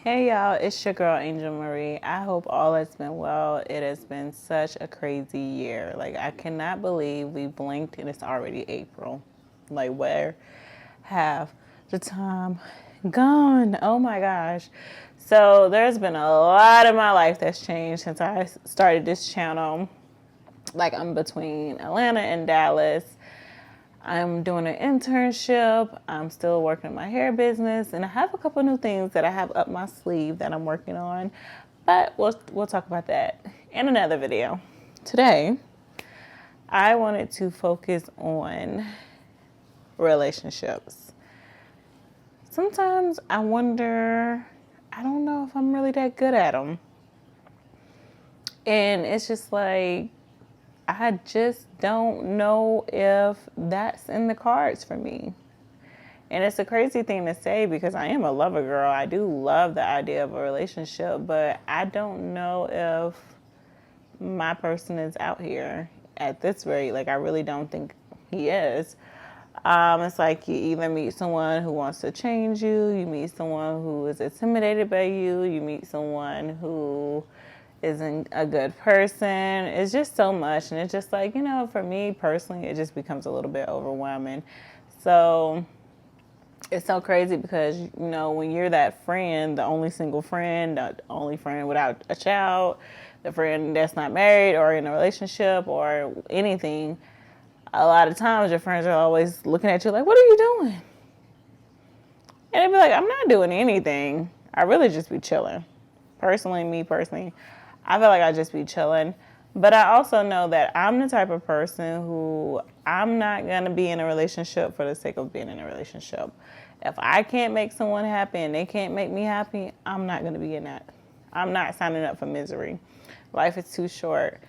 Hey y'all, it's your girl Angel Marie. I hope all has been well. It has been such a crazy year. Like, I cannot believe we blinked and it's already April. Like, where have the time gone? Oh my gosh. So there's been a lot of my life that's changed since I started this channel. Like, I'm between Atlanta and Dallas. I'm doing an internship. I'm still working my hair business, and I have a couple new things that I have up my sleeve that I'm working on. But we'll talk about that in another video. Today, I wanted to focus on relationships. Sometimes I wonder, I don't know if I'm really that good at them. And it's just like, I just don't know if that's in the cards for me. And it's a crazy thing to say because I am a lover girl. I do love the idea of a relationship, but I don't know if my person is out here at this rate. Like, I really don't think he is. It's like you either meet someone who wants to change you, you meet someone who is intimidated by you, you meet someone who isn't a good person. It's just so much. And it's just like, for me personally, it just becomes a little bit overwhelming. So it's so crazy because, when you're that friend, the only single friend, the only friend without a child, the friend that's not married or in a relationship or anything, a lot of times your friends are always looking at you like, what are you doing? And they'd be like, I'm not doing anything. I really just be chilling. Me personally, I feel like I just be chilling. But I also know that I'm the type of person who I'm not going to be in a relationship for the sake of being in a relationship. If I can't make someone happy and they can't make me happy, I'm not going to be in that. I'm not signing up for misery. Life is too short.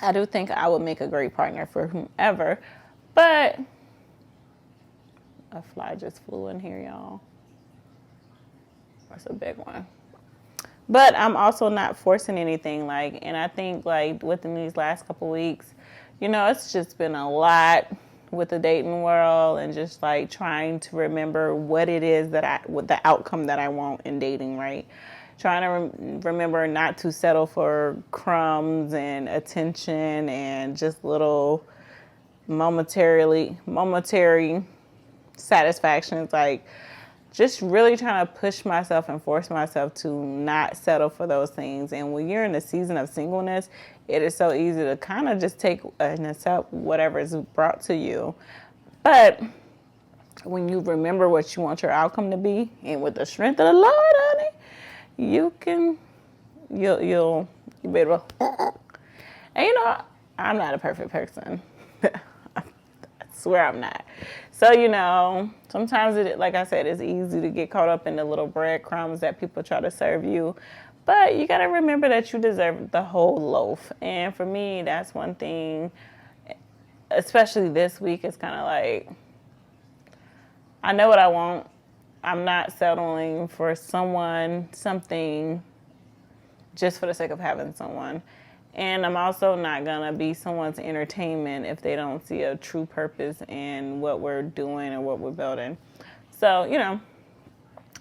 I do think I would make a great partner for whomever, but a fly just flew in here, y'all. That's a big one. But I'm also not forcing anything, and I think, within these last couple weeks, it's just been a lot with the dating world and just, trying to remember what it is what the outcome that I want in dating, right? Trying to remember not to settle for crumbs and attention and just little momentary satisfactions, just really trying to push myself and force myself to not settle for those things. And when you're in the season of singleness, it is so easy to kind of just take and accept whatever is brought to you. But when you remember what you want your outcome to be, and with the strength of the Lord, honey, you'll be able to. And I'm not a perfect person. I swear I'm not. So, sometimes like I said, it's easy to get caught up in the little breadcrumbs that people try to serve you. But you got to remember that you deserve the whole loaf. And for me, that's one thing, especially this week, it's kind of like, I know what I want. I'm not settling for something just for the sake of having someone. And I'm also not going to be someone's entertainment if they don't see a true purpose in what we're doing and what we're building. So, and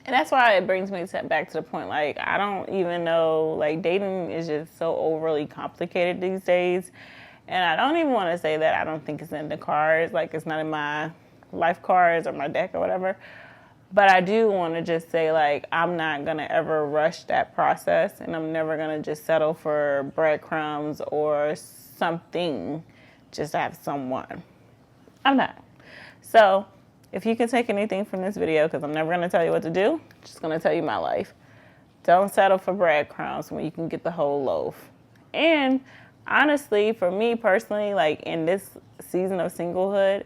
that's why it brings me back to the point, I don't even know, dating is just so overly complicated these days. And I don't even want to say that I don't think it's in the cards, it's not in my life cards or my deck or whatever. But I do want to just say, I'm not going to ever rush that process, and I'm never going to just settle for breadcrumbs or something just to have someone. I'm not. So if you can take anything from this video, because I'm never going to tell you what to do, I'm just going to tell you my life. Don't settle for breadcrumbs when you can get the whole loaf. And honestly, for me personally, in this season of singlehood,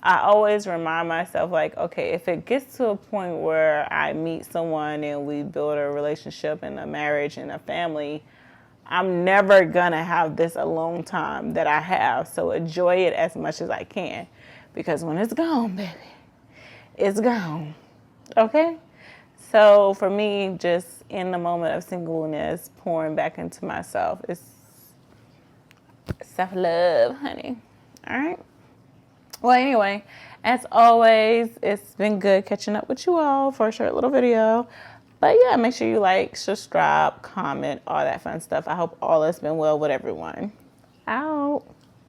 I always remind myself, okay, if it gets to a point where I meet someone and we build a relationship and a marriage and a family, I'm never going to have this alone time that I have. So enjoy it as much as I can. Because when it's gone, baby, it's gone. Okay? So for me, just in the moment of singleness, pouring back into myself, it's self-love, honey. All right? Well, anyway, as always, it's been good catching up with you all for a short little video. But yeah, make sure you like, subscribe, comment, all that fun stuff. I hope all has been well with everyone. Out.